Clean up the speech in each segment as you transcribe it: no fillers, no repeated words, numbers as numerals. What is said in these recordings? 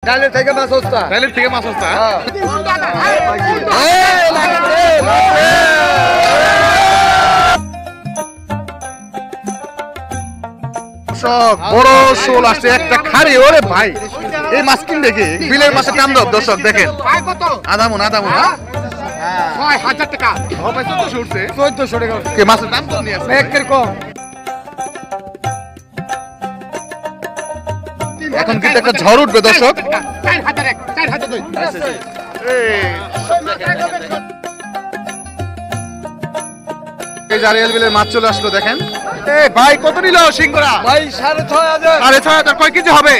ডালের থেকে মাছ সস্তা। ডালের থেকে মাছ সস্তা। বড় শোল আসছে একটা খারি। ওরে ভাই এই মাছ কিন দেখে বিলের মাছের দাম দাও দর্শক দেখেন। আদামুন 6000 টাকা। 1400 টাকা। কে মাছের দাম তো নিয়ে আসছে একের কম। এখন কিন্তু একটা ঝড় উঠবে দর্শক। এই জারিয়াল বিলের মাছ চলে আসলো দেখেন। এই ভাই কত নিল সিংড়া? ভাই 6500। 6500 কয় কেজি হবে?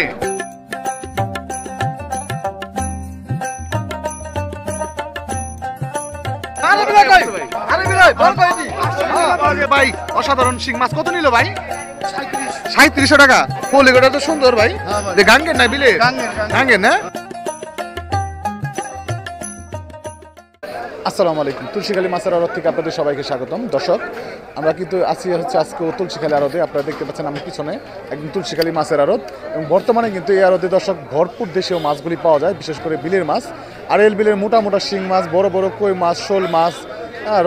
ভাই অসাধারণ শিং মাছ কত নিল ভাই? 3700 টাকা। পলিগোটা তো সুন্দর ভাই। গাঙ্গের না বিলে? গাঙ্গের না। আসসালামু আলাইকুম। তুলসীখালী মাছের আড়ত থেকে আপনাদের সবাইকে স্বাগতম। দর্শক আমরা কিন্তু আছি হচ্ছে আজকে তুলসীখালী আড়তে। আপনারা দেখতে পাচ্ছেন আমার পিছনে একদম তুলসীখালী মাছের আড়ত, এবং বর্তমানে কিন্তু এই আড়তে দর্শক ভরপুর দেশীয় মাছগুলি পাওয়া যায়, বিশেষ করে বিলের মাছ। আড়েল বিলের মোটা মোটা শিং মাছ, বড় বড় কই মাছ, শোল মাছ,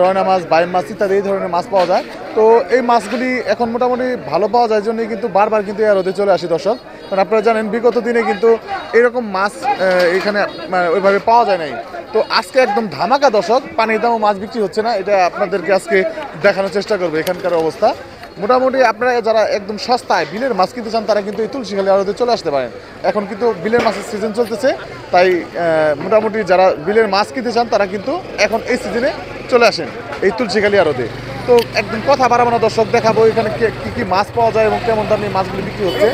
রয়না মাছ, বাইম মাছ ইত্যাদি এই ধরনের মাছ পাওয়া যায়। তো এই মাছগুলি এখন মোটামুটি ভালো পাওয়া যায় জন্যই কিন্তু বারবার কিন্তু এই আড়তে চলে আসি দর্শক। কারণ আপনারা জানেন বিগত দিনে কিন্তু এরকম মাছ এখানে ওইভাবে পাওয়া যায় নাই। তো আজকে একদম ধামাকা দর্শক, পানির দামও মাছ বিক্রি হচ্ছে না, এটা আপনাদেরকে আজকে দেখানোর চেষ্টা করবো এখানকার অবস্থা। মোটামুটি আপনারা যারা একদম সস্তায় বিলের মাছ কিনতে চান তারা কিন্তু এই তুলসীখালী আড়তে চলে আসতে পারেন। এখন কিন্তু বিলের মাছের সিজন চলতেছে, তাই মোটামুটি যারা বিলের মাছ কিনতে চান তারা কিন্তু এখন এই সিজনে চলে আসেন এই তুলসীখালী আড়তে। তো একদম কথা বাড়াবো না দর্শক, দেখাবো এখানে কি কি মাছ পাওয়া যায় এবং কেমন দামে মাছগুলি বিক্রি হচ্ছে।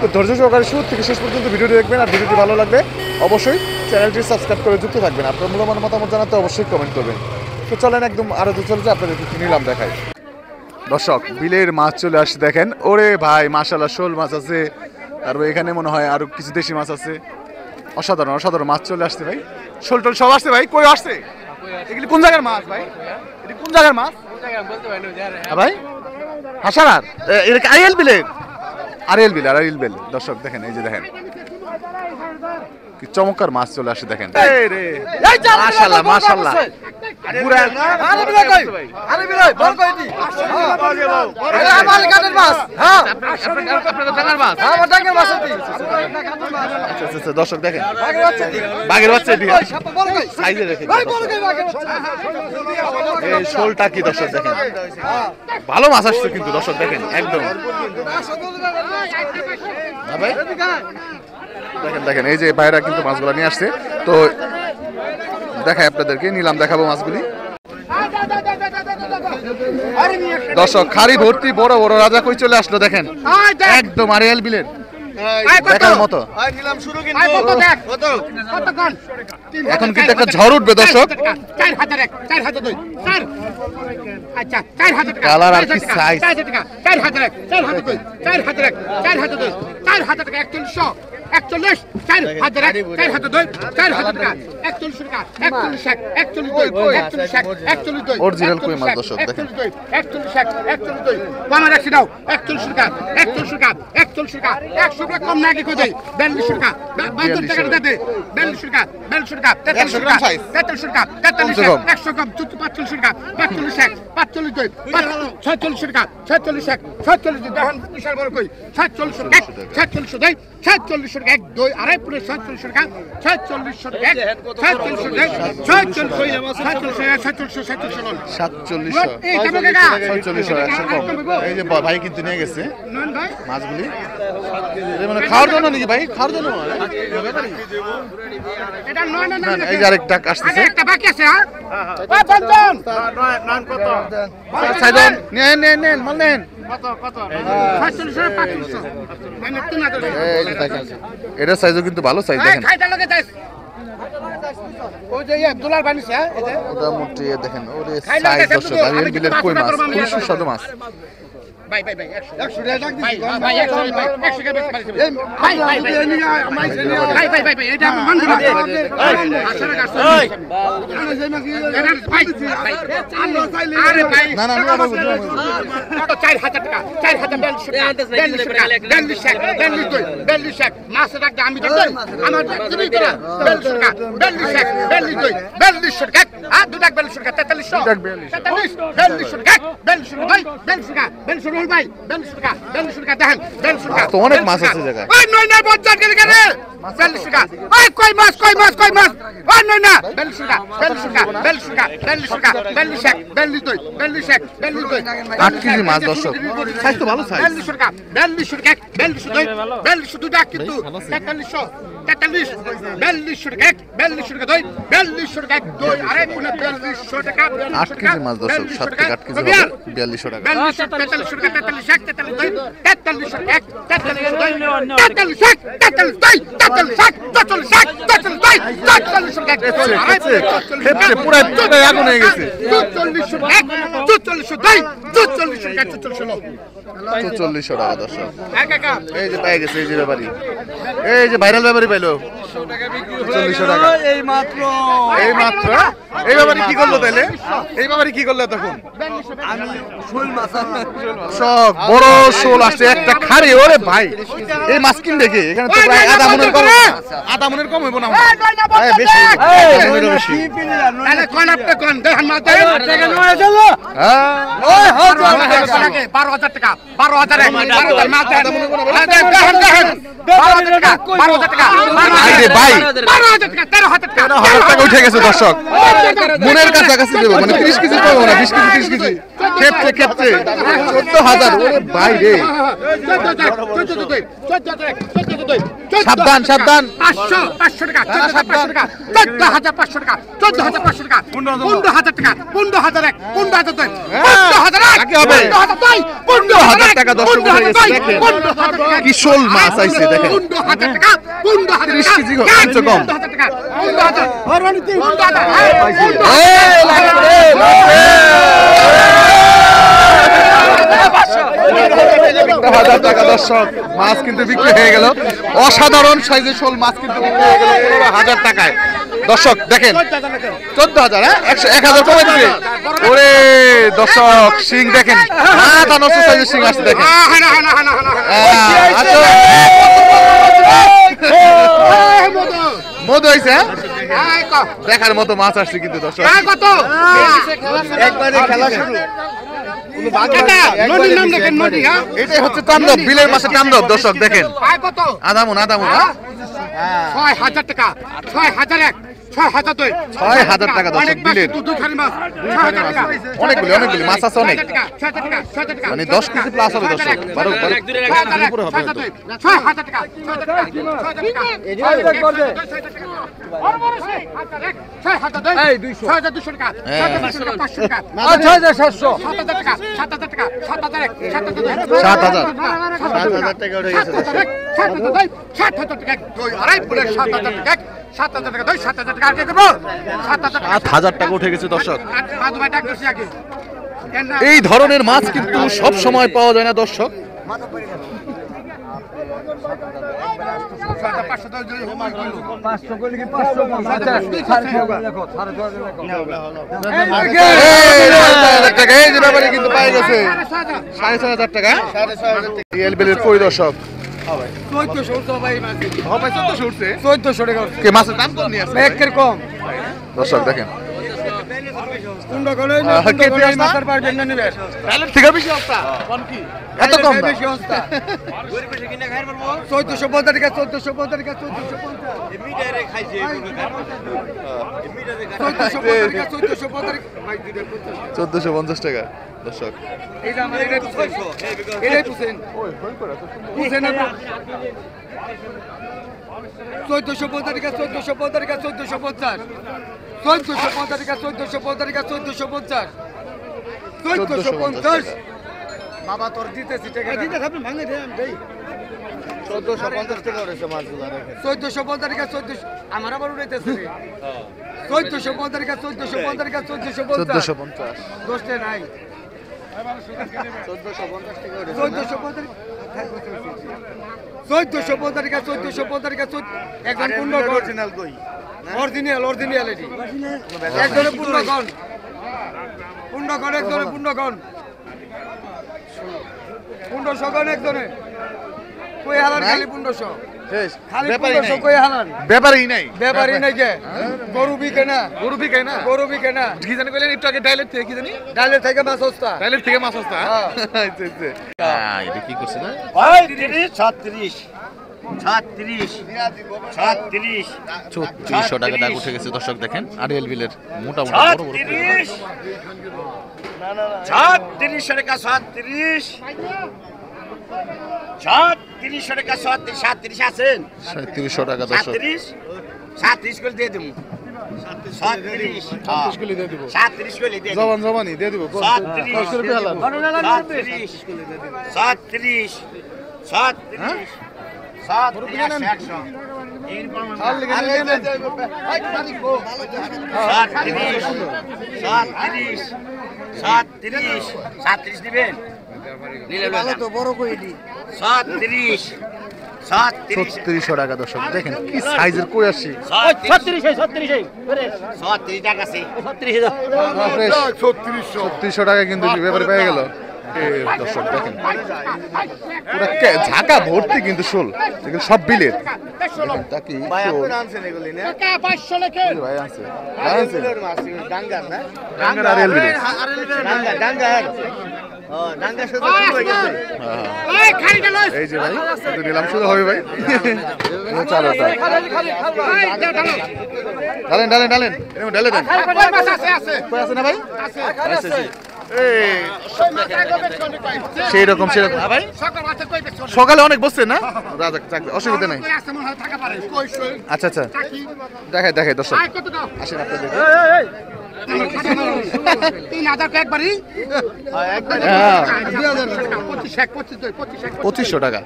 তো ধৈর্য সহকারে শুরু থেকে শেষ পর্যন্ত ভিডিওটি দেখবেন, আর ভিডিওটি ভালো লাগবে অবশ্যই চ্যানেলটি সাবস্ক্রাইব করে যুক্ত থাকবেন। আপনার মূল্যবান মতামত জানাতে অবশ্যই কমেন্ট করবেন। তো চলেন একদম আড়তে চলে যায়, আপনাদের কি নিলাম দেখাই। দর্শক বিলের মাছ চলে আসছে দেখেন। ওরে ভাই মাশাআল্লাহ শোল মাছ আছে, আর এখানে মনে হয় আরো কিছু দেশি মাছ আছে। অসাধারণ অসাধারণ মাছ চলে আসছে ভাই। শোল টোল সব আসছে ভাই। কই আসছে এগুলি? কোন জায়গার মাছ ভাই? এটা কোন জায়গার মাছ ভাই? হাসারার এটা কি আড়িয়াল বিলের? আড়িয়াল বিল দর্শক দেখেন, এই যে দেখেন কি চমৎকার মাছ চলে আসে দেখেন। মাশাআল্লাহ মাশাআল্লাহ। দর্শক দেখেন বাঘের বাচ্চা শোলটা কি দর্শক দেখেন, ভালো মাছ আসছে কিন্তু দর্শক দেখেন একদম। দেখেন দেখেন এই যে ভাইরা কিন্তু মাছগুলো নিয়ে আসছে। তো দেখাই আপনাদেরকে, নিলাম দেখাবো মাছগুলি। দর্শক খাড়ি ভর্তি বড় বড় রাজা কই চলে আসলো দেখেন, একদম আড়িয়াল বিলের দেখার মতো। এখন কিন্তু একটা ঝড় উঠবে দর্শক। কালার আর কি সাইজ। অরিজিনাল কই মাছ দর্শক দেখেন। কম নাকি কই দেই 42 টাকা 72 টাকা দে 42 টাকা 43 টাকা 43 টাকা 43 টাকা 100 কম 45 টাকা 45 45 দুই 46 টাকা 46 46 দেখেন বিশাল বড় কই 46 টাকা 46 দেই 46 টাকা 1 2 আড়াই পুরো 46 টাকা 46 টাকা 46 টাকা 46 কই আমার 47 এই টাকা কাকা 46 এই যে ভাই কিন্তু নিয়ে গেছে মাছগুলি। মানে খাওয়ার জন্য নাকি ভাই? খাওয়ার জন্য এটা নয় না না, এই যে আরেকটা আসতেছে। একটা বাকি আছে। হ্যাঁ ওই বন্ধন নন কত সাইদন নেন নেন নেন মাল নেন কত কত 45 45 মানে তুমি না এই যে দেখেন এটা সাইজও কিন্তু ভালো সাইজ দেখেন। খাইটা লগে যাইস ওই যে আব্দুল্লাহ বানিছে। এই যে মোটামুটি দেখেন ওরে সাইজ দর্শক আড়িয়াল বিলের কই মাছ, খুব সুস্বাদু মাছ। ভাই ভাই ভাই 100 টাকা ডাক ভাই দিছি ভাই 100 ভাই 100 টাকা বেশি ভাই ভাই ভাই ভাই ভাই ভাই এটা মানবো না আসলে কাছে আরে ভাই না না আমি আবার বুঝলাম 4000 টাকা 4000 মাছ রাখতে আমি দেব আমার তুমি করা 42 টাকা 42 টাকা আর 2 টাকা 42 টাকা 4300 তো অনেক মাছ আছে জায়গায় আট কেজি মাছ দর্শক সাইজ তো ভালো সাইজ আট কেজি মাছ দর্শক 7 থেকে 8 কেজি হবে 4200 টাকা আগুন হয়ে গেছে 4400 টাকা দর্শক এই যে পেয়ে গেছে এই যে ব্যাপারী এই যে ভাইরাল ব্যাপারী পাইলো 4400 টাকা এই মাত্র এই ব্যাপারী কি করলো তাহলে এই ব্যাপারী কি করলো তখন আমি শোল মাছ সব বড় শোল আসছে একটা খারে ওরে ভাই এই মাছ কিন দেখে এখানে তো প্রায় আধা মনের কম হইব না বেশি বেশি তাহলে কোন আপনি কোন দেখেন মাছ দেন টাকা নয় চলো ওই 12000 টাকা 12000 মাছ দেন দেখেন 12000 টাকা 12000 টাকা আরে ভাই 12000 টাকা 13000 টাকা 1,000 টাকা উঠে গেছে দর্শক মনের কাছাকাছি দেবো মানে 30 কেজি পাবো না 20 কেজি 30 কেজি খেপছে 14000 ওরে ভাই রে সাবধান 500 টাকা 14500 টাকা 14500 টাকা 14500 টাকা 15000 টাকা 15000 এক 15000 দুই 15000 এক কি হবে 15000 টাকা দর্শক উঠে গেছে দেখেন কি শোল মাছ আইছে দেখেন 15000 টাকা 15000 30 কেজি কমছে কম 15000 টাকা 15000 হরবানিতে 15000 এই লাগে রে 1,000 টাকা দর্শক মাছ কিন্তু বিক্রি হয়ে গেল অসাধারণ সাইজের শোল মাছ কিন্তু বিক্রি হয়ে গেল 15,000 টাকায় দর্শক দেখেন 14,000 হ্যাঁ 1000 কমে দিবে ওরে দর্শক শিং দেখেন মাথা নষ্ট সাইজের শিং আসছে দেখেন মধু হয়েছে দেখার মতো মাছ আসছে কিন্তু দর্শক কত একবারে খেলা শুরু এটাই হচ্ছে তাণ্ডব বিলের মাছে তাণ্ডব দর্শক দেখেন আদামুন 6000 টাকা 6000 এক 6000 দুই 6000 টাকা দর্শক বিলের অনেকগুলি মাছ আছে অনেক মানে 10 কেজি প্লাস হবে দর্শক 12 উপরে হবে 6000 টাকা 6200 টাকা 500 টাকা 6700 7000 টাকা 7000 টাকা 7000 এক 7000 টাকা উঠে গেছে 7000 টাকা দুই আড়াই পুরো 7000 টাকা 7000 টাকা দুই 7000 টাকা আগে দেবো 7000 টাকা উঠে গেছে দর্শক মাধু ভাই টাকা দিছি আগে এই ধরনের মাছ কিন্তু সব সময় পাওয়া যায় না দর্শক 500 কইলে কি 550 টাকা এই যে ব্যাপারে কিন্তু পাই গেছে 6500 টাকা রিয়েল বিলের পরিদর্শক 1400 ভাই মাছ 1400 উঠছে 1400 টাকা কে মাছের দাম কম নিয়ে আসছে একের কম দর্শক দেখেন কুন্ডা করে কেটে আসনা? মাছের পার জন্য নিবে ঠিক আছে বেশি অবস্থা কোন কি এত কম দাম? বেশি অবস্থা 1450 টাকা 1450 টাকা 1450 মিটারে খাইছে 1450 টাকা দর্শক এইটা আমার এটা এটাই পুছেন পুছেন না 1450 টাকা 1450 টাকা 1450 1450 টাকা 1450 টাকা 1450 বাবা তোর দিতেছি টাকা দিতে আপনি ভাঙে দেন দেই 1450 টাকা হইছে মাছগুলো দেখেন 1450 টাকা 14 আমার আবার উড়াইতেছে 1450 টাকা 1450 টাকা 1450 1450 দশটা নাই একজন পূর্ণ অরিজিনাল কই অরিজিনাল অরিজিনাল এটি একজনে পূর্ণ গণ একজনে পূর্ণ গণ একজনে কই হালার খালি 1500 শেষ খালি ব্যাপারই 1500 নাই কই হালার ব্যাপারই নাই ব্যাপারই নাই কে গরু বিকে না গরু বিকাই না গরু বিকে না কি জানি কইলেন একটু আগে ডাইলেট থেকে কি জানি ডালের থেকে মাছ সস্তা ডাইলেট থেকে মাছ সস্তা হ্যাঁ। এটা কি করছে না 3600 টাকা দাগ উঠে গেছে দর্শক দেখেন আরিয়াল বিলের মোটামুটি বড় বড় 36 টাকা 36 টাকা 37 আছেন 3700 টাকা দর্শক 37 করে দিয়ে দেবো 37 গুলি দিয়ে দিব 37 করে দিয়ে দেবো জবানি দিয়ে দিব কষ্ট করে পেলাম 37 দিবেন তো বড় কই দি 3600 টাকা দর্শক দেখেন কি সাইজের কই আসি 36 টাকা আছে 3600 টাকা কিন্তু ব্যাপারে পেয়ে গেল এই দর্শক দেখেন পুরো ঝাঁকা ভর্তি কিন্তু শোল দেখেন সব বিলের দেখেন তাকি ভাই শোল আপনি আনছেন এগুলি না টাকা 500 লেখেন ভাই আছে আরেলবিলের মাছ ডাঙ্গার না ডাঙ্গার আরেল বিলের ডাঙ্গার ডাঙ্গা শুধু হয়ে গেছে এই খালি গেল এই যে ভাই শুধু নিলাম শুধু হবে ভাই চলো এই দাও ডালেন এরকম ডালে দেন কই মাছ আছে কই আছে না ভাই আছে আছে এই সেই রকম ভাই সকাল মাছ কই বেচছ সকালে অনেক বসছে না রাজা চাকরি অসুবিধা নাই কই আছে মনে হয় টাকা পারে কই সই আচ্ছা আচ্ছা টাকি দেখাই দর্শক আয় কত দাও আসেন আপনাদের 3000 একবারই হ্যাঁ 2500 টাকা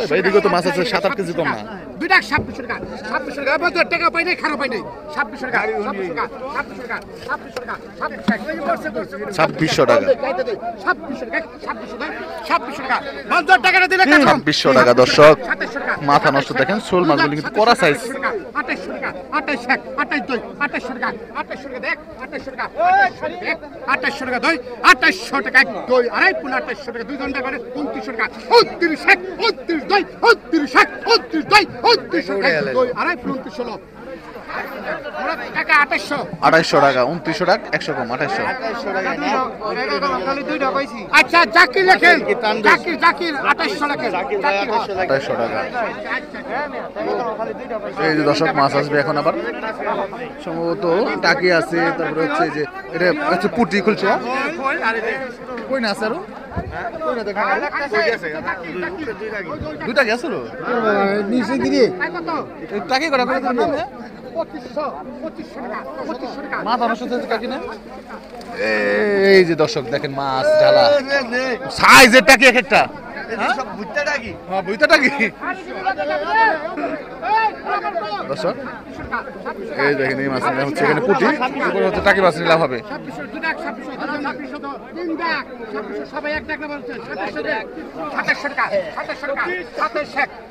ভাই এদিকে তো মাছ আছে 7-8 কেজি কম না দুইটা 2600 টাকা 2600 টাকা বাজার টাকা পাই নাই খারাপ পাই নাই 2600 টাকা 2600 টাকা 2600 টাকা 2600 টাকা 2600 টাকা 2600 টাকা বাজার টাকাটা দিলে কত 2600 টাকা দর্শক 2700 টাকা মাথা নষ্ট দেখেন শোল মাছগুলো কিন্তু কড়া সাইজ 2800 টাকা 28 টাকা 28 দেখ 2800 টাকা 2800 টাকা দই 2800 টাকা দই আড়াই পুন 2800 টাকা 2 ঘন্টা করে 2900 টাকা 29 দই 29 দই 29 দই আড়াই পুন 2900 টাকা 2800 টাকা 2900 টাকা 100 কম 2800 আচ্ছা জাকির লেখেন জাকির 2800 লেখেন 2800 টাকা এই যে দর্শক মাছ আসবে এখন আবার সম্ভবত টাকি আছে তারপরে হচ্ছে যে এটা হচ্ছে পুটি খুলছে কই না আছে আরো দুইটা গেছিল নিচে গিয়ে টাকি করা করে দিন 2500 টাকা মাথা নষ্ট হচ্ছে টাকি না এই যে দর্শক দেখেন মাছ ঢালা সাইজের টাকি এক একটা সব ভুট্টা ডাকি হ্যাঁ বুঝতে টাকি দর্শক এই দেখেন এই মাছ নিলাম হচ্ছে এখানে পুটি এরপরে হচ্ছে টাকি মাছ নিলাম হবে সবাই এক টাকা বলছে 2700 টাকা 2700 টাকা 2700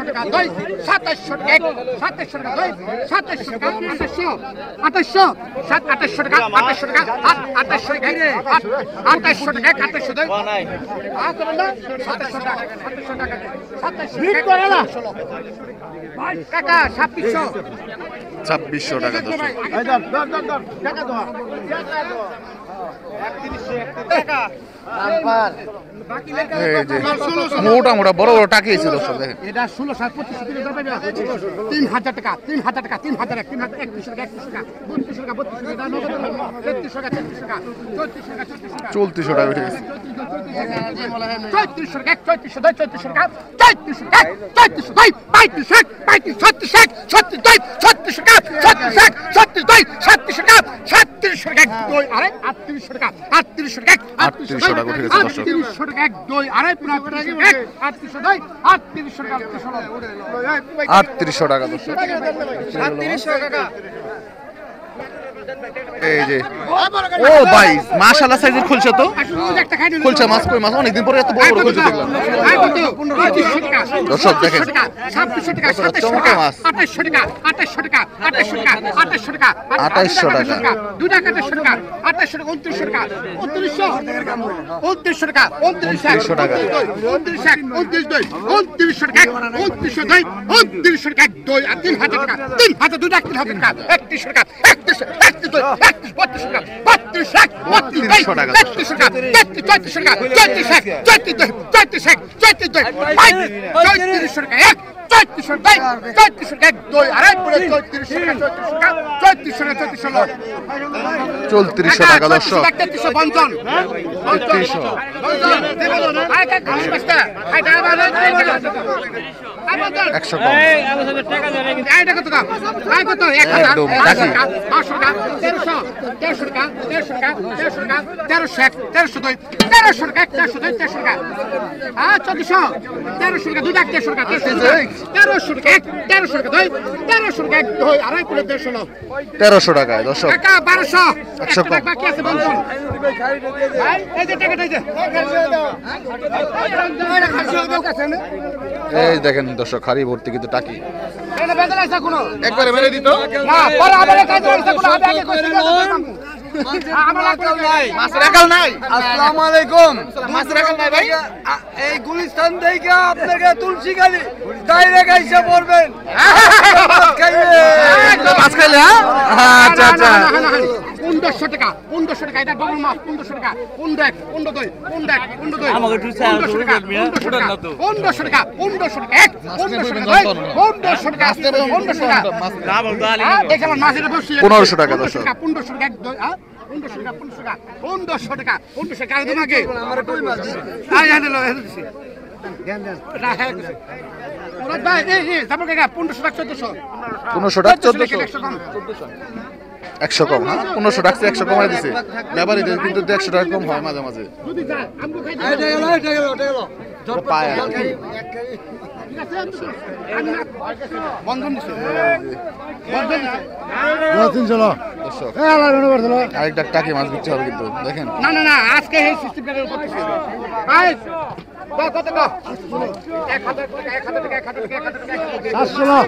টাকা দই 2700 টাকা 2700 টাকা দই 2700 টাকা 2800 টাকা 2800 টাকা 2800 টাকা 2800 টাকা 2800 দই আর তো না 2700 টাকা 2700 টাকা 2700 বিট করে না টাকা 2600 টাকা দর্শক এই ধর টাকা দাও এই যে মোটা মোটা বড় বড় টাকি আছে দর্শক দেখেন এটা 1625 থেকে যাবে 3000 টাকা 3000 টাকা 3000 3100 টাকা 3200 টাকা 3200 টাকা 3300 টাকা 3400 টাকা 3400 টাকা উঠে গেছে 3400 টাকা 3400 টাকা 3400 টাকা 3400 টাকা 36 টাকা 36 টাকা 36 টাকা 36 টাকা দই আরে 3800 টাকা 3800 টাকা 3800 টাকা উঠে গেছে দর্শক 3800 টাকা এক দই আরে 3800 দই 3800 টাকা 3800 টাকা দর্শক 3700 টাকা এই যে ও ভাই মাশাআল্লাহ সাইজের খুলছে তো খুলছে মাছ কই মাছ অনেকদিন পরে এত বড় বড় খুলছে দেখলাম দর্শক দেখেন চমৎকার মাছ 2800 টাকা 2800 টাকা 2800 টাকা 2 টাকা 2800 টাকা 2800 টাকা 2900 টাকা 2900 টাকা 2900 টাকা 2900 টাকা 2 আর 3000 টাকা 3000 2 টাকা 3000 টাকা 3100 টাকা 3100 টাকা দর্শক 100 কম তেরোশো টাকায় দর্শক 100 কম এই দেখেন দর্শক হাড়ি ভর্তি কিন্তু টাকি একবারে মেরে দিত আসসালামু আলাইকুম এই গুলিস্তান থেকে আপনাকে তুলসী খালি ডাইরেক্ট আইসা পড়বেন মাছ খাইলে আচ্ছা আচ্ছা 1500 টাকা 1500 টাকা এটা ডবল মাছ 1500 টাকা 15 2 15 আমাকে একটু 1500 টাকা 1500 টাকা 1500 টাকা 1500 টাকা 1500 টাকা না বলতো আলী দেখেন মাছের বসে 1500 টাকা দর্শক 1500 টাকা 1500 টাকা 1500 টাকা 1500 টাকা তোমাকে আমার কই মাছ আই আনলো দিছি দেন দেন রাখা দিছি ওরা ভাই এই যাবো কাকা 1500 টাকা 1500 টাকা 1400 100 কম হ্যাঁ 1500 টাকা 100 কমাই দিছে ব্যাপারীদের কিন্তু 100 টাকা কম হয় মাঝে মাঝে যদি যা আমগো খাই এটা গেল পায় বন্ধন দিছে দর্শক আরেকটা টাকি মাছ বিক্রি হবে কিন্তু দেখেন না না না আজকে এই সিস্টেম করে করতেছি আই কত কত 1000 টাকা 1000 টাকা 1000 টাকা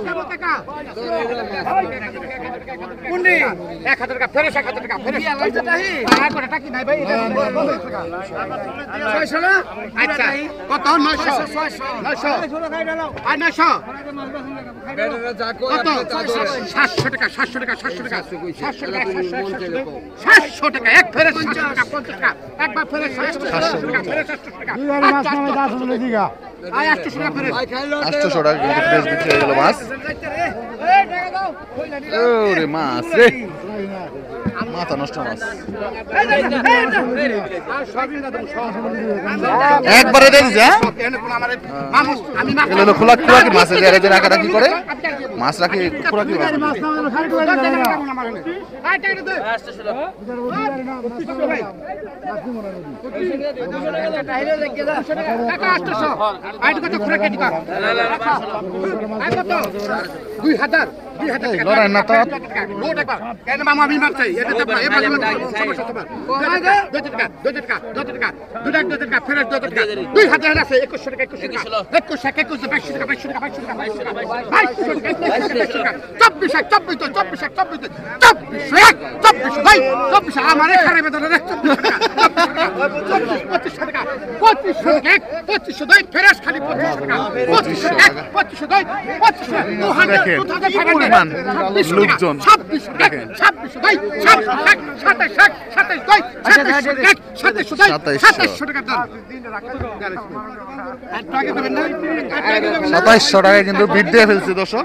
700 টাকা কোননি 1000 টাকা ফেরেশ 1000 টাকা ফেরেশ আর কত টাকা নাই ভাই 600 না আচ্ছা কত 900 আর 900 কত 700 টাকা 700 টাকা 700 টাকা 700 টাকা এক ফেরেশ 700 টাকা 50 টাকা একবার ফেরেশ 700 টাকা ফেরেশ 700 টাকা আয় 800 টাকা ফেরেশ 800 টাকা কিন্তু ফ্রেশ বিক্রি হয়ে গেল মাছ ওরে মাছ রে মাথা নষ্ট মাছ একবারে দেন যা এগুলো খোলা খোলা কি মাছ এর যে রাখা রাখি করে মাছ রাখি খোলা কি লড়াই না তো মামা আমি মারছি এটা তো সমস্যা তোমার 2 টাকা ফেরত 2 টাকা 2000 আছে 2100 টাকা 2100 টাকা 2200 টাকা 2200 টাকা 2200 টাকা 24 ভাই 24 আমারে খারাপ বেদনা রে 2500 টাকা 2500 টাকা ফেরাস খালি 2500 টাকা 2500 টাকা 2500 লোকজন 26 ভাই 2700 টাকা দাম 2700 টাকা কিন্তু বিট দিয়ে ফেলছে দর্শক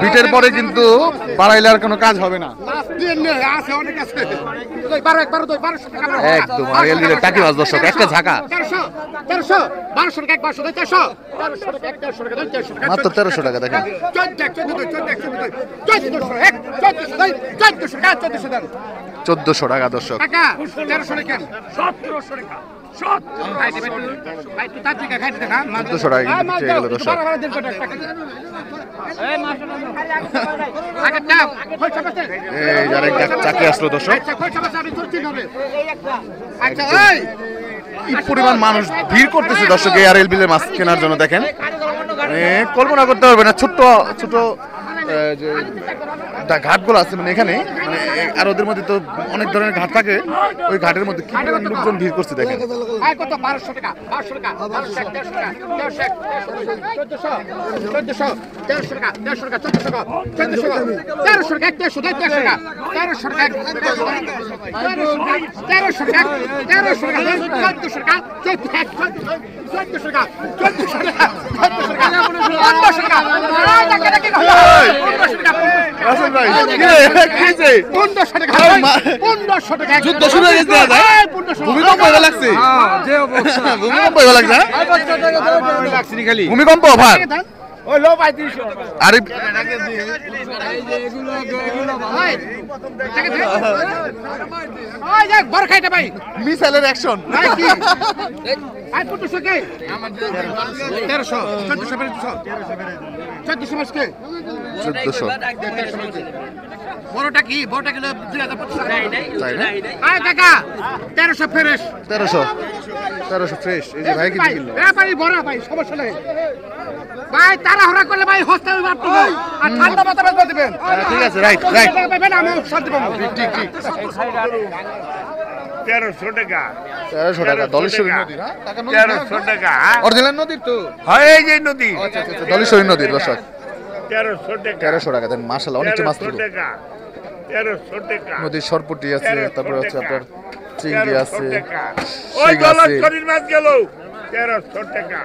বিটের পরে কিন্তু বাড়াইলে আর কোনো কাজ হবে না একদম আর এল দিলে টাকি মাছ দর্শক একটা ঝাঁকা মাত্র 1300 টাকা দেখেন 1400 টাকা দর্শক 1300 টাকা 1400 টাকা কিন্তু বিক্রি হয়ে গেল দর্শক। এই যার একটা চাকি আসলো দর্শক। কি পরিমাণ মানুষ ভিড় করতেছে দর্শক এই আরএল বিলের মাছ কেনার জন্য দেখেন। কল্পনা করতে পারবে না ছোট্ট ছোট যে ঘাটগুলো আছে মানে এখানে মানে আর ওদের মধ্যে তো অনেক ধরনের ঘাট থাকে, ওই ঘাটের মধ্যে কি পরিমাণ লোকজন ভিড় করছে দেখেন। কত 1200 টাকা 1200 টাকা 1200 টাকা 1300 টাকা 1300 টাকা 1400 টাকা 1300 টাকা 1300 টাকা 1300 টাকা 1300 টাকা 1300 টাকা 1400 টাকা 1400 টাকা 1400 টাকা রাসেল ভাই কি হয়েছে? 1500 টাকা 1500 টাকা যুদ্ধ শুরু হয়ে গেছে দাদা। ভূমিকম্প হয়ে লাগছে, ভূমিকম্প হয়ে লাগছে না? ভূমিকম্প ভাই ওই লো ভাই 300 আরে ওই দেখ বড় খাইটা ভাই মিসাইলের অ্যাকশন। ভাই কি আই 1500 কে 1300 1400 মাস কে 1400 বড়টা কি বড়টা কিলো 2025 টাকা তাই না? আয় কাকা 1300 ফ্রেশ 1300 ফ্রেশ। এই যে ভাই কি কিনলো? ভাই বড় ভাই সমস্যা নাই ভাই তাড়াহুড়া করলে ভাই হস্তে হবে আপনি ভাই আর ঠান্ডা মাথা বেচতে দিবেন। ঠিক আছে রাইট রাইট পাবেন আমি শান্তি পাবো ঠিক ঠিক। 1300 টাকা 1300 টাকা দলেশ্বরী নদী না? টাকা নদী না? 1300 টাকা অরিজিনাল নদীর তো। হয় এই যে নদী আচ্ছা আচ্ছা দলেশ্বরী নদীর দর্শক। 1300 টাকা 1300 টাকা দেন মাশাআল্লাহ অনেকটা মাছ 1300 তুলো। টাকা 1300 টাকা নদীর সরপুটি আছে, তারপরে হচ্ছে আপনার চিংড়ি আছে, 1300 টাকা ওই শিং ডলার আছে। শরীর মাছ গেল 1300 টাকা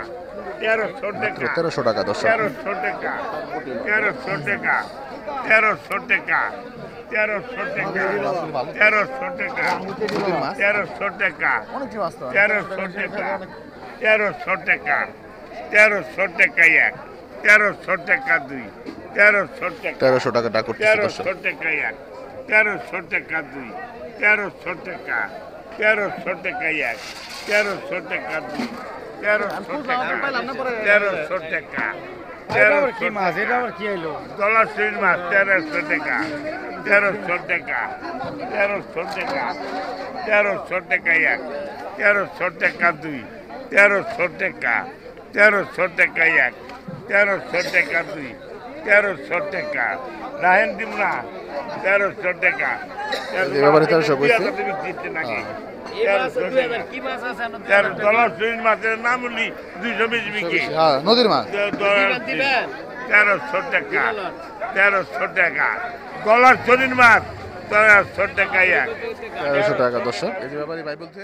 1300 টাকা 1300 টাকা দর্শক। 1300 টাকা 1300 টাকা 1300 টাকা 1300 টাকা 1300 টাকা নদীর মাছ 1300 টাকা অনেক মাছ তো। 1300 টাকা 1300 টাকা 1300 টাকা এক 1300 টাকা দুই 1300 টাকা 1300 টাকা ডাক করতেছে দর্শক। 1300 টাকা এক 1300 টাকা দুই 1300 টাকা 1300 টাকা এক 1300 টাকা দুই 1300 টাকা 1300 টাকা 1300 মাছ এটা আবার কি হলো ডলার শরীর মাছ 1300 টাকা 1300 টাকা 1300 টাকা 1300 টাকা এক 1300 টাকা দুই 1300 টাকা 1300 টাকা এক 1300 টাকা দুই 1300 টাকা রাহেন দিম না 1300 টাকা এই ব্যাপারে 1300 কইছে? ডলার শরীর মাছের নাম উনি 220 বিকে হ্যাঁ নদীর মাছ। 1300 টাকা 1300 টাকা ডলার শরীর মাছ 1300 টাকা এক 1300 টাকা দর্শক। এই যে ব্যাপারে ভাই বলছে